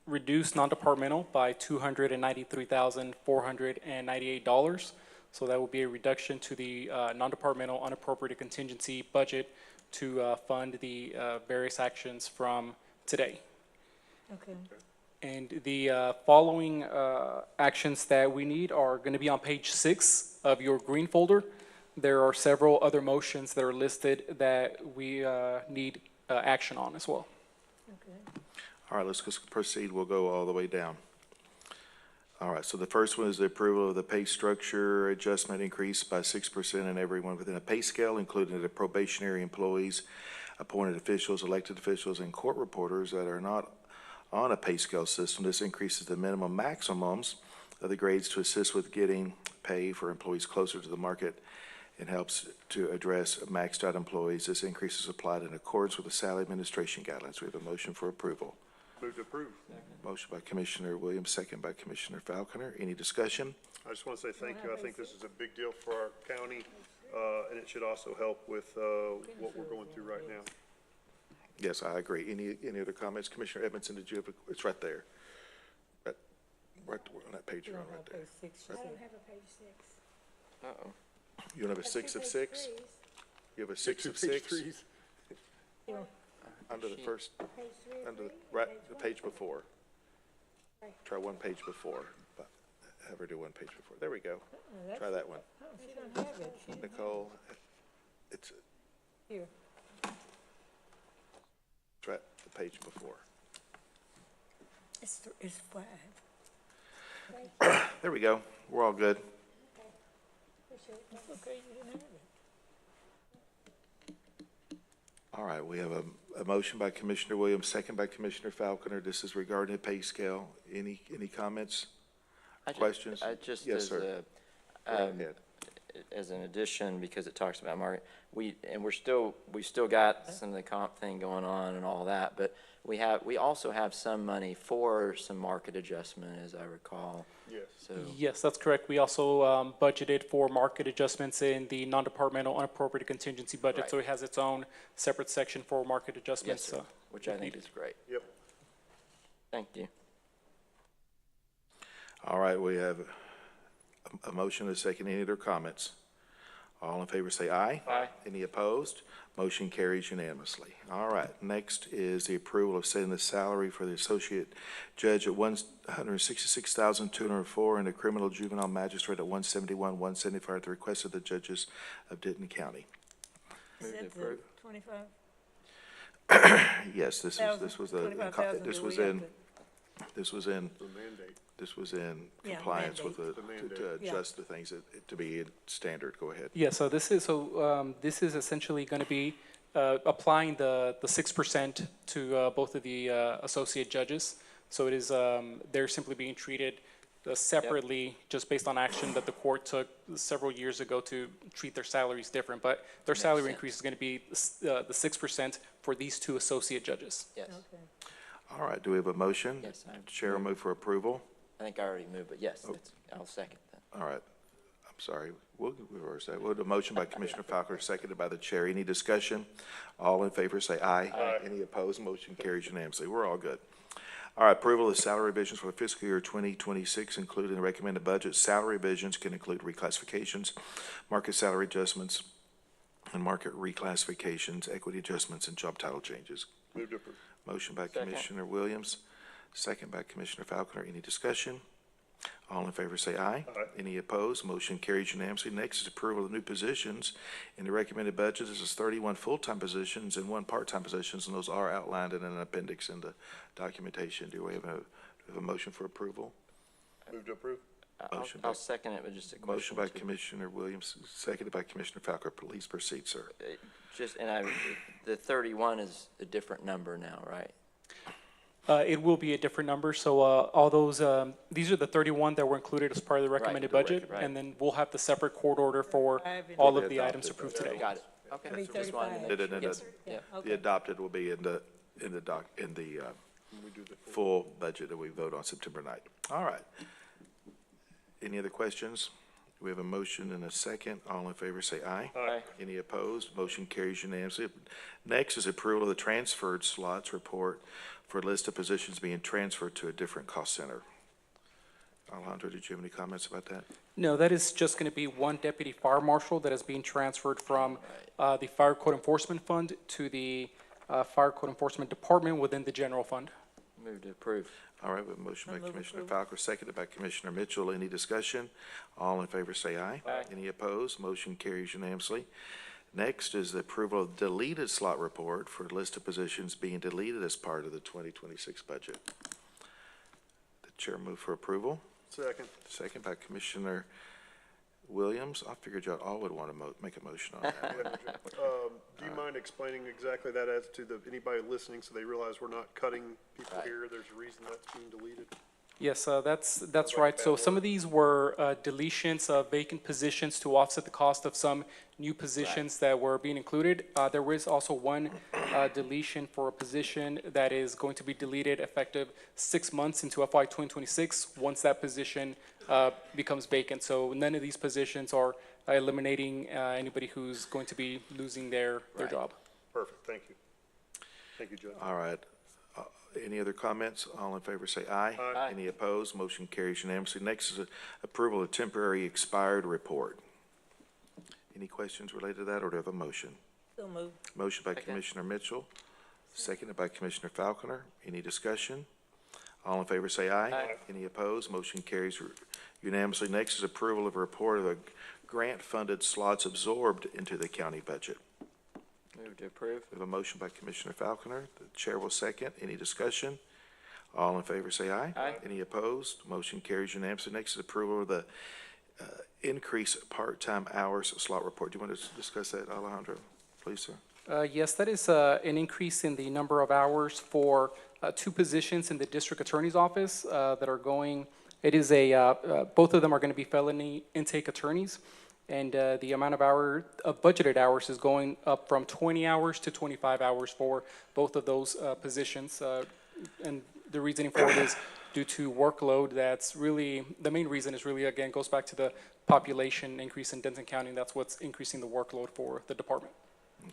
reduce non-departmental by $293,498. So that will be a reduction to the non-departmental unappropriated contingency budget to fund the various actions from today. Okay. And the following actions that we need are going to be on page 6 of your green folder. There are several other motions that are listed that we need action on as well. Okay. All right, let's just proceed. We'll go all the way down. All right, so the first one is the approval of the pay structure adjustment increase by 6% in everyone within a pay scale, including the probationary employees, appointed officials, elected officials, and court reporters that are not on a pay scale system. This increases the minimum maximums of the grades to assist with getting pay for employees closer to the market and helps to address maxed out employees. This increase is applied in accordance with the salary administration guidelines. We have a motion for approval. Move to approve. Motion by Commissioner Williams, second by Commissioner Falconer. Any discussion? I just want to say thank you. I think this is a big deal for our county, and it should also help with, what we're going through right now. Yes, I agree. Any other comments? Commissioner Edmondson, did you have, it's right there. Right on that page you're on right there. I don't have a page 6. Uh-oh. You don't have a 6 of 6? You have a 6 of 6? Under the first, Page 3 of under the, 3? right, Page the 1? page before. Try one page before, but have her do one page before. There we go. Try that one. Oh, she don't have it. She didn't have Nicole, it's, it. Here. try the page before. It's 5. There we go. We're all good. Appreciate it. It's okay, you didn't have it. All right, we have a motion by Commissioner Williams, second by Commissioner Falconer. This is regarding the pay scale. Any comments? Questions? Just Yes, as sir. a, Go ahead. as an addition, because it talks about market, we still got some of the comp thing going on and all that, but we also have some money for some market adjustment, as I recall. Yes. So, Yes, that's correct. We also budgeted for market adjustments in the non-departmental unappropriated contingency budget, Right. so it has its own separate section for market yes, adjustments. sir, which I think is great. Yep. Thank you. All right, we have a motion and a second. Any other comments? All in favor say aye. Aye. Any opposed? Motion carries unanimously. All right, next is the approval of setting the salary for the associate judge at $166,204 and the criminal juvenile magistrate at $171,175 at the request of the judges of Denton County. Move to Is that the approve. 25? Yes, this was the, 25,000, this do was we have in, to- this was in, The mandate. this was in Yeah, compliance with mandate. the, The mandate. to Yeah. adjust the things to be in standard. Go ahead. Yeah, so this is essentially going to be applying the 6% to both of the associate judges. So it is, they're simply being treated separately, just based on action that the court took several years ago to treat their salaries different. But their salary sense. increase is going to be the 6% for these two associate judges. Yes, Okay. All right, do we have a motion? Yes, I Chair will move for approval. I think I already moved, but yes, I'll second that. All right, I'm sorry, we'll reverse that. We'll do a motion by Commissioner Falconer, seconded by the chair. Any discussion? All in favor say aye. Aye. Any opposed? Motion carries unanimously. We're all good. All right, approval of salary revisions for the fiscal year 2026, including the recommended budget. Salary revisions can include reclassifications, market salary adjustments, and market reclassifications, equity adjustments, and job title changes. Move to approve. Motion by Second. Commissioner Williams, second by Commissioner Falconer. Any discussion? All in favor say aye. Aye. Any opposed? Motion carries unanimously. Next is approval of new positions. In the recommended budget, this is 31 full-time positions and 1 part-time positions, and those are outlined in an appendix in the documentation. Do we have a motion for approval? Move to approve. Motion by- I'll second it with just a question. Motion by too. Commissioner Williams, seconded by Commissioner Falconer. Please proceed, sir. The 31 is a different number now, right? It will be a different number, so all those, these are the 31 that were included as part of the recommended the rec- budget, right. and then we'll have the separate court order for Five and- all Will of be the items adopted, approved but- today. Got it. Okay. It'll be Just wanted to 35. make Did it in sure. the- Yeah. The Okay. adopted will be in the We do the full budget that we vote on September 9th. All right. Any other questions? We have a motion and a second. All in favor say aye. Aye. Any opposed? Motion carries unanimously. Next is approval of the transferred slots report for a list of positions being transferred to a different cost center. Alejandro, did you have any comments about that? No, that is just going to be one deputy fire marshal that is being transferred from the Fire Code Enforcement Fund to the Fire Code Enforcement Department within the general fund. Move to approve. All right, we have a motion by I move Commissioner approval. Falconer, seconded by Commissioner Mitchell. Any discussion? All in favor say aye. Aye. Any opposed? Motion carries unanimously. Next is the approval of deleted slot report for a list of positions being deleted as part of the 2026 budget. The chair move for approval. second. Second by Commissioner Williams. I figured y'all all would want to make a motion on that. Do you mind explaining exactly that as to anybody listening so they realize we're not cutting people Right. here? There's a reason that's being deleted. Yes, that's right. So some of these were deletions of vacant positions to offset the cost of some new positions that were being included. There was also one deletion for a position that is going to be deleted effective 6 months into FY 2026, once that position becomes vacant. So none of these positions are eliminating anybody who's going to be losing their job. Perfect, thank you. Thank you, Judge. All right. Any other comments? All in favor say aye. Aye. Any opposed? Motion carries unanimously. Next is approval of temporary expired report. Any questions related to that, or do I have a motion? So moved. Motion by Second. Commissioner Mitchell, seconded by Commissioner Falconer. Any discussion? All in favor say aye. Aye. Any opposed? Motion carries unanimously. Next is approval of a report of a grant-funded slots absorbed into the county budget. Move to approve. We have a motion by Commissioner Falconer. The chair will second. Any discussion? All in favor say aye. Aye. Any opposed? Motion carries unanimously. Next is approval of the increase part-time hours slot report. Do you want to discuss that, Alejandro? Please, sir. Yes, that is an increase in the number of hours for two positions in the district attorney's office that are going. It is both of them are going to be felony intake attorneys. And the amount of budgeted hours is going up from 20 hours to 25 hours for both of those positions. And the reasoning for it is due to workload. That's really, the main reason is really, again, goes back to the population increase in Denton County, and that's what's increasing the workload for the department.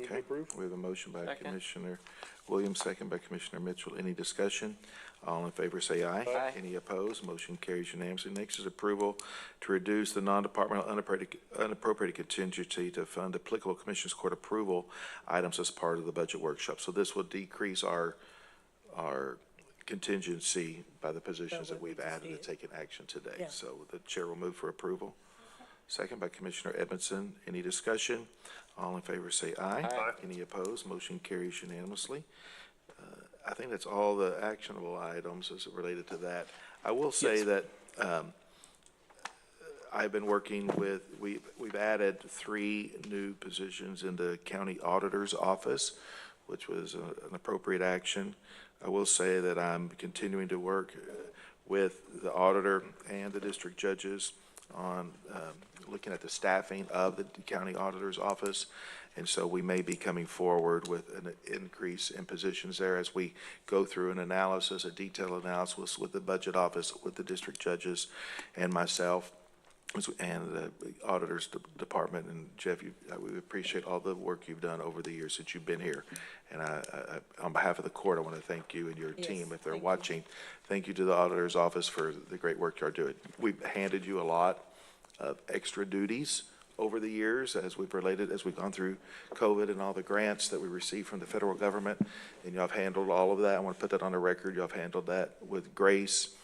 Okay. We have a motion by Second. Commissioner Williams, second by Commissioner Mitchell. Any discussion? All in favor say aye. Aye. Any opposed? Motion carries unanimously. Next is approval to reduce the non-departmental unappropriated contingency to fund applicable Commissioners Court approval items as part of the budget workshop. So this will decrease our contingency by the positions that we've added and taken action today. Yeah. So the chair will move for approval. Second by Commissioner Edmondson. Any discussion? All in favor say aye. Aye. Any opposed? Motion carries unanimously. I think that's all the actionable items as related to that. I will say that I've been working with, we've added 3 new positions in the county auditor's office, which was an appropriate action. I will say that I'm continuing to work with the auditor and the district judges on looking at the staffing of the county auditor's office. And so we may be coming forward with an increase in positions there as we go through an analysis, a detailed analysis with the budget office, with the district judges and myself and the auditor's department. And Jeff, we appreciate all the work you've done over the years since you've been here. And I on behalf of the court, I want to thank you and your team if they're watching. Thank you to the auditor's office for the great work you're doing. We've handed you a lot of extra duties over the years as we've gone through COVID and all the grants that we received from the federal government, and y'all have handled all of that. I want to put that on the record. Y'all have handled that with grace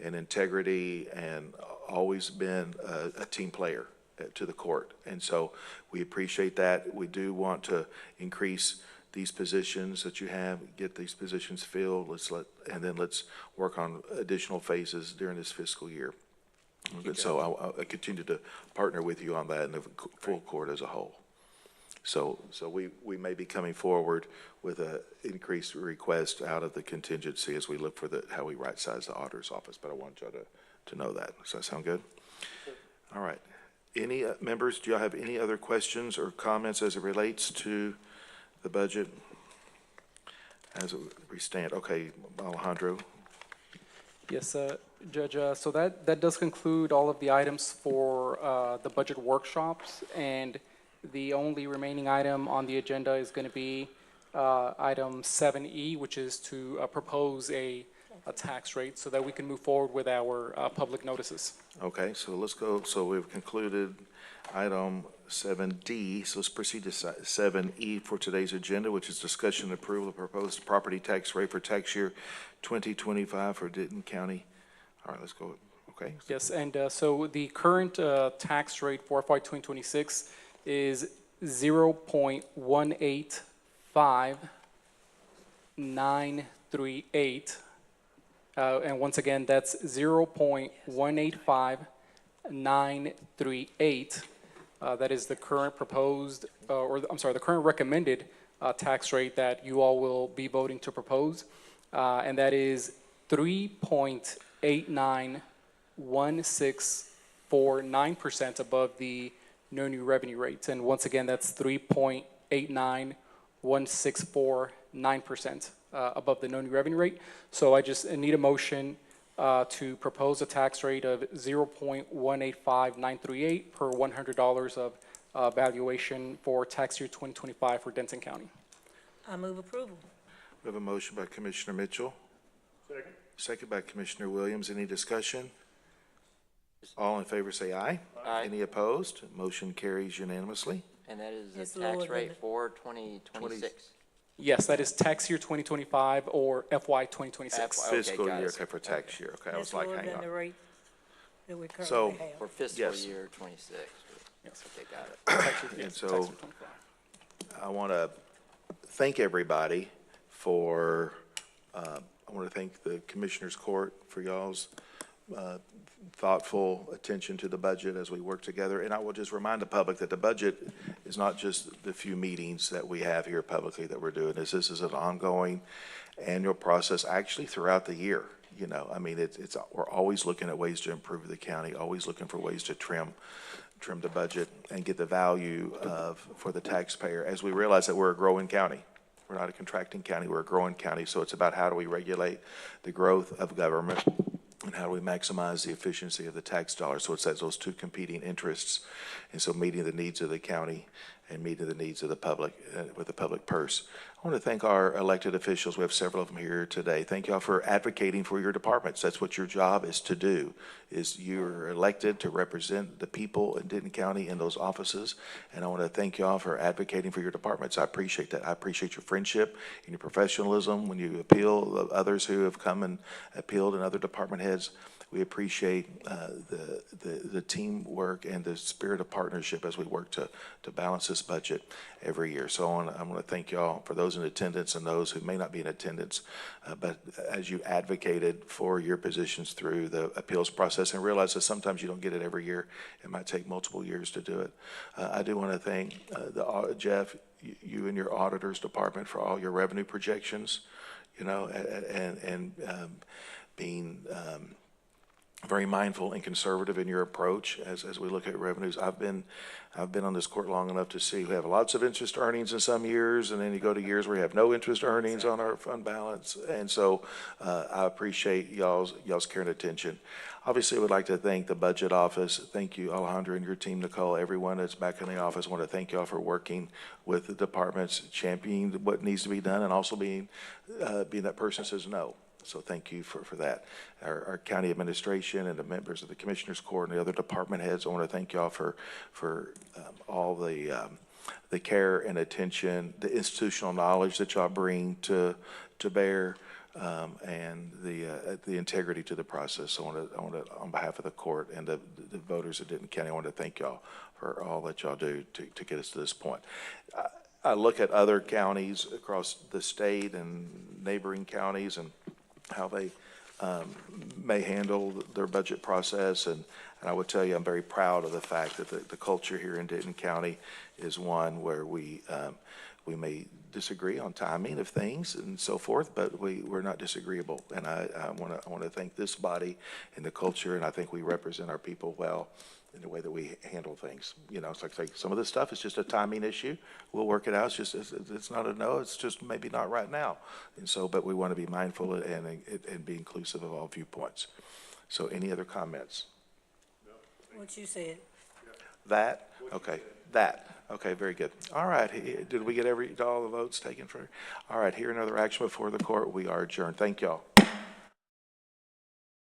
and integrity and always been a team player to the court. And so we appreciate that. We do want to increase these positions that you have, get these positions filled. And then let's work on additional phases during this fiscal year. And so I'll continue to partner with you on that and the full court as a whole. So we may be coming forward with an increased request out of the contingency as we look for how we right-size the auditor's office, but I want y'all to know that. Does that sound good? All right. Any members, do y'all have any other questions or comments as it relates to the budget as we stand? Okay, Alejandro. Yes, Judge, so that does conclude all of the items for the budget workshops, and the only remaining item on the agenda is going to be item 7E, which is to propose a tax rate so that we can move forward with our public notices. Okay, so let's go. So we've concluded item 7D. So let's proceed to 7E for today's agenda, which is discussion and approval of proposed property tax rate for tax year 2025 for Denton County. All right, let's go. Okay. Yes, and so the current tax rate for FY 2026 is 0.185938. And once again, that's 0.185938. That is the current proposed, the current recommended tax rate that you all will be voting to propose. And that is 3.8 3.891649% above the no new revenue rates. And once again, that's 3.891649% above the no new revenue rate. So I just need a motion to propose a tax rate of 0.185938 per $100 of valuation for tax year 2025 for Denton County. I move approval. We have a motion by Commissioner Mitchell. Second by Commissioner Williams. Any discussion? All in favor say aye. Aye. Any opposed? Motion carries unanimously. And that is It's the lower tax than rate the- for 2026. Yes, that is tax year 2025 or FY 2026. Okay, Fiscal got year, it. okay, for tax year. Okay, I was That's like, lower hang than the on. rate that we So- currently have. For fiscal Yes. year 26. Yes. Okay, got it. And Yes, so tax year 25. I want to thank everybody for, I want to thank the Commissioners Court for y'all's thoughtful attention to the budget as we work together. And I will just remind the public that the budget is not just the few meetings that we have here publicly that we're doing. This is an ongoing annual process, actually throughout the year. You know, I mean, we're always looking at ways to improve the county, always looking for ways to trim the budget and get the value for the taxpayer as we realize that we're a growing county. We're not a contracting county, we're a growing county. So it's about how do we regulate the growth of government and how do we maximize the efficiency of the tax dollars. So it's those two competing interests. And so meeting the needs of the county and meeting the needs of the public with the public purse. I want to thank our elected officials. We have several of them here today. Thank y'all for advocating for your departments. That's what your job is to do, is you're elected to represent the people in Denton County in those offices. And I want to thank y'all for advocating for your departments. I appreciate that. I appreciate your friendship and your professionalism when you appeal others who have come and appealed and other department heads. We appreciate the teamwork and the spirit of partnership as we work to balance this budget every year. So I want to thank y'all for those in attendance and those who may not be in attendance, but as you advocated for your positions through the appeals process and realize that sometimes you don't get it every year. It might take multiple years to do it. I do want to thank Jeff, you and your auditors department for all your revenue projections, you know, and being very mindful and conservative in your approach as we look at revenues. I've been on this court long enough to see we have lots of interest earnings in some years, and then you go to years where you have no interest earnings on our fund balance. And so I appreciate y'all's care and attention. Obviously, I would like to thank the budget office. Thank you, Alejandra, and your team, Nicole, everyone that's back in the office. I want to thank y'all for working with the departments, championing what needs to be done, and also being that person who says no. So thank you for that. Our county administration and the members of the Commissioners Court and the other department heads, I want to thank y'all for all the care and attention, the institutional knowledge that y'all bring to bear, and the integrity to the process. I want to, on behalf of the court and the voters of Denton County, I want to thank y'all for all that y'all do to get us to this point. I look at other counties across the state and neighboring counties and how they may handle their budget process. And I would tell you, I'm very proud of the fact that the culture here in Denton County is one where we may disagree on timing of things and so forth, but we're not disagreeable. And I want to thank this body and the culture, and I think we represent our people well in the way that we handle things. You know, it's like some of this stuff is just a timing issue. We'll work it out. It's not a no. It's just maybe not right now. And so, but we want to be mindful and be inclusive of all viewpoints. So, any other comments? What you said. That? Okay. That. Okay, very good. All right. Did we get all the votes taken for? All right. Here another action before the court. We are adjourned. Thank y'all.